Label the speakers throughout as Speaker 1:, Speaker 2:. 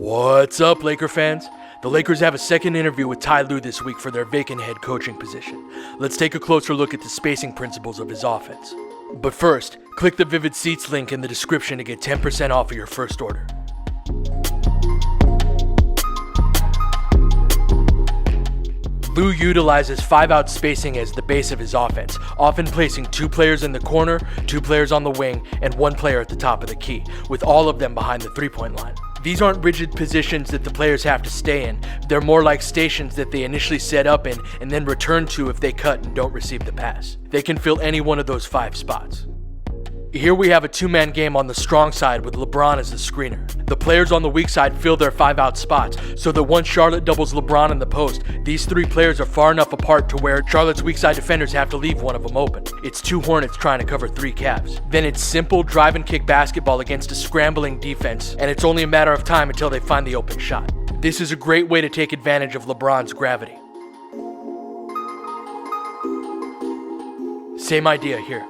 Speaker 1: What's up, Laker fans? The Lakers have a second interview with Ty Lue this week for their vacant head coaching position. Let's take a closer look at the spacing principles of his offense. But first, click the Vivid Seats link in the description to get 10% off of your first order. Lue utilizes 5-out spacing as the base of his offense, often placing 2 players in the corner, 2 players on the wing, and 1 player at the top of the key, with all of them behind the three-point line. These aren't rigid positions that the players have to stay in. They're more like stations that they initially set up in and then return to if they cut and don't receive the pass. They can fill any one of those 5 spots. Here we have a 2-man game on the strong side with LeBron as the screener. The players on the weak side fill their 5-out spots, so that once Charlotte doubles LeBron in the post, these 3 players are far enough apart to where Charlotte's weak side defenders have to leave one of them open. It's 2 Hornets trying to cover 3 Cavs. Then it's simple drive and kick basketball against a scrambling defense, and it's only a matter of time until they find the open shot. This is a great way to take advantage of LeBron's gravity. Same idea here.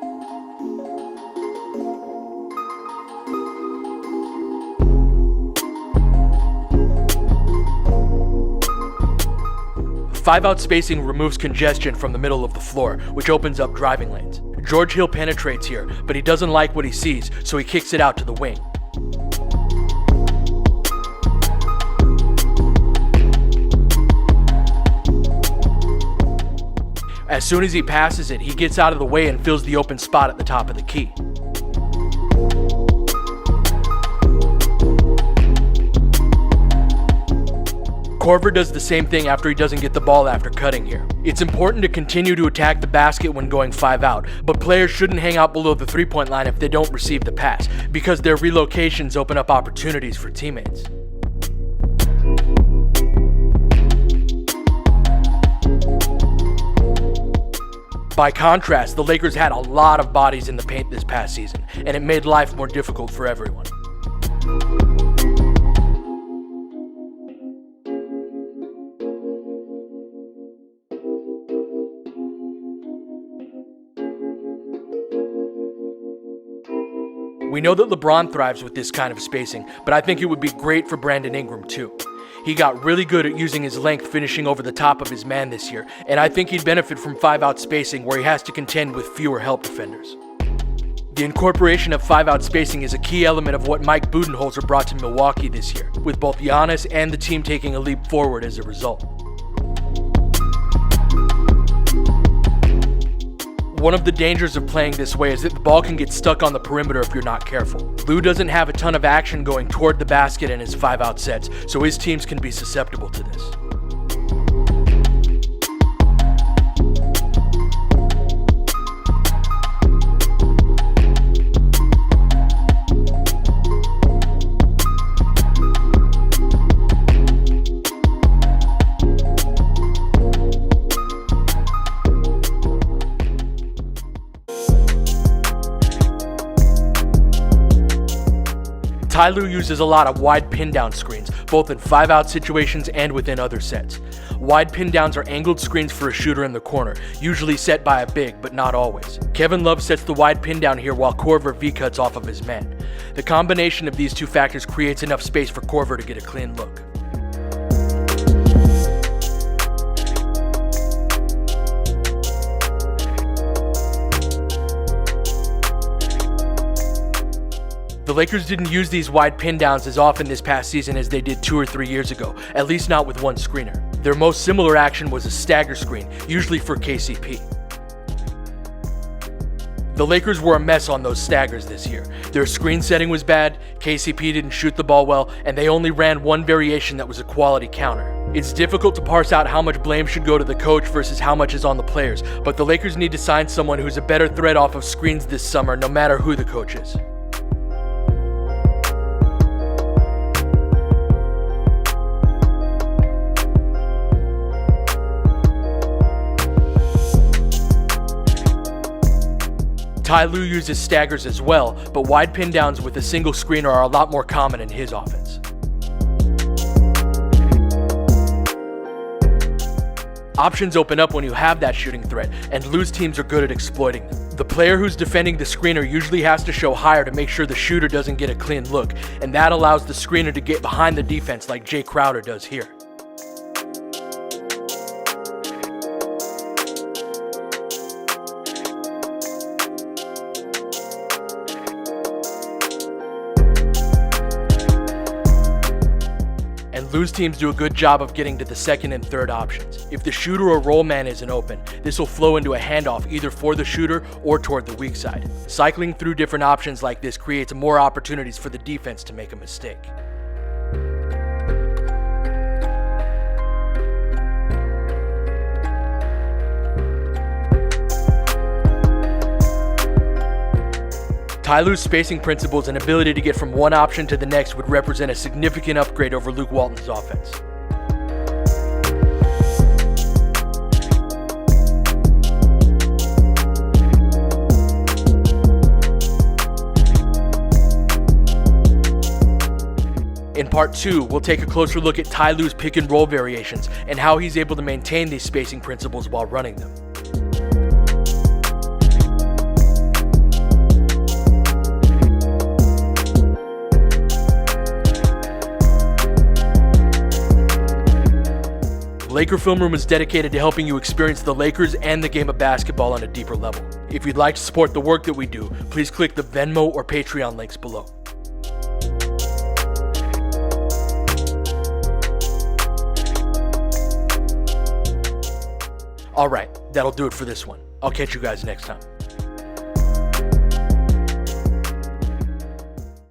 Speaker 1: Five-out spacing removes congestion from the middle of the floor, which opens up driving lanes. George Hill penetrates here, but he doesn't like what he sees, so he kicks it out to the wing. As soon as he passes it, he gets out of the way and fills the open spot at the top of the key. Korver does the same thing after he doesn't get the ball after cutting here. It's important to continue to attack the basket when going 5-out, but players shouldn't hang out below the three-point line if they don't receive the pass, because their relocations open up opportunities for teammates. By contrast, the Lakers had a lot of bodies in the paint this past season, and it made life more difficult for everyone. We know that LeBron thrives with this kind of spacing, but I think it would be great for Brandon Ingram too. He got really good at using his length finishing over the top of his man this year, and I think he'd benefit from 5-out spacing where he has to contend with fewer help defenders. The incorporation of 5-out spacing is a key element of what Mike Budenholzer brought to Milwaukee this year, with both Giannis and the team taking a leap forward as a result. One of the dangers of playing this way is that the ball can get stuck on the perimeter if you're not careful. Lue doesn't have a ton of action going toward the basket in his 5-out sets, so his teams can be susceptible to this. Ty Lue uses a lot of wide pin-down screens, both in 5-out situations and within other sets. Wide pin-downs are angled screens for a shooter in the corner, usually set by a big, but not always. Kevin Love sets the wide pin-down here while Korver V-cuts off of his man. The combination of these 2 factors creates enough space for Korver to get a clean look. The Lakers didn't use these wide pin downs as often this past season as they did 2 or 3 years ago, at least not with one screener. Their most similar action was a stagger screen, usually for KCP. The Lakers were a mess on those staggers this year. Their screen setting was bad, KCP didn't shoot the ball well, and they only ran one variation that was a quality counter. It's difficult to parse out how much blame should go to the coach versus how much is on the players, but the Lakers need to sign someone who's a better threat off of screens this summer, no matter who the coach is. Ty Lue uses staggers as well, but wide pin downs with a single screener are a lot more common in his offense. Options open up when you have that shooting threat, and Lue's teams are good at exploiting them. The player who's defending the screener usually has to show higher to make sure the shooter doesn't get a clean look, and that allows the screener to get behind the defense like Jay Crowder does here. And loose teams do a good job of getting to the second and third options. If the shooter or roll man isn't open, this will flow into a handoff either for the shooter or toward the weak side. Cycling through different options like this creates more opportunities for the defense to make a mistake. Ty Lue's spacing principles and ability to get from one option to the next would represent a significant upgrade over Luke Walton's offense. In part 2, we'll take a closer look at Ty Lue's pick and roll variations and how he's able to maintain these spacing principles while running them. Laker Film Room is dedicated to helping you experience the Lakers and the game of basketball on a deeper level. If you'd like to support the work that we do, please click the Venmo or Patreon links below. Alright, that'll do it for this one. I'll catch you guys next time.